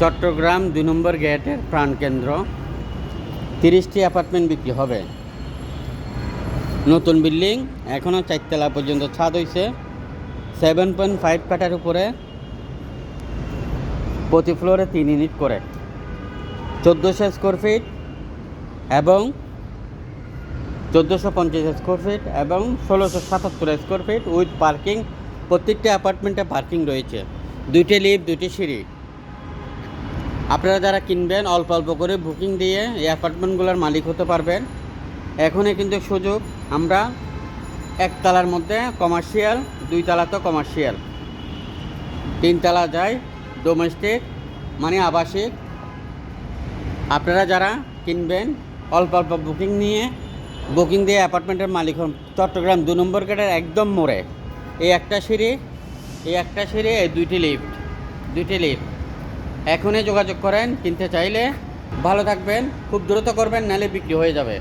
চট্টগ্রাম ২ নম্বর গেটের প্রাণকেন্দ্র ৩০টি অ্যাপার্টমেন্ট বিক্রি হবে। নতুন বিল্ডিং, এখনও ৪ তলা পর্যন্ত ছাদ হয়েছে। 7.5 কাঠার উপরে, প্রতি ফ্লোরে 3 ইউনিট করে, ১৪০০ স্কোয়ার ফিট এবং ১৪৫০ স্কোয়ার ফিট এবং ১৬৭৭ স্কোয়ার ফিট উইথ পার্কিং। প্রত্যেকটি অ্যাপার্টমেন্টে পার্কিং রয়েছে, 2টি লিফট, 2টি সিঁড়ি। আপনারা যারা কিনবেন অল্প অল্প করে বুকিং দিয়ে এই অ্যাপার্টমেন্টগুলোর মালিক হতে পারবেন। এখনই কিন্তু সুযোগ। আমরা 1 তলার মধ্যে কমার্শিয়াল, 2 তলা তো কমার্শিয়াল, 3 তলা যায় ডোমেস্টিক মানে আবাসিক। আপনারা যারা কিনবেন অল্প অল্প বুকিং দিয়ে অ্যাপার্টমেন্টের মালিক হন। চট্টগ্রাম 2 নম্বর গেটের একদম মোড়ে এই একটা সিঁড়ি, এই 2টি লিফট। এখনই যোগাযোগ করেন কিনতে চাইলে। ভালো থাকবেন, খুব দ্রুত করবেন, নাহলে বিক্রি হয়ে যাবে।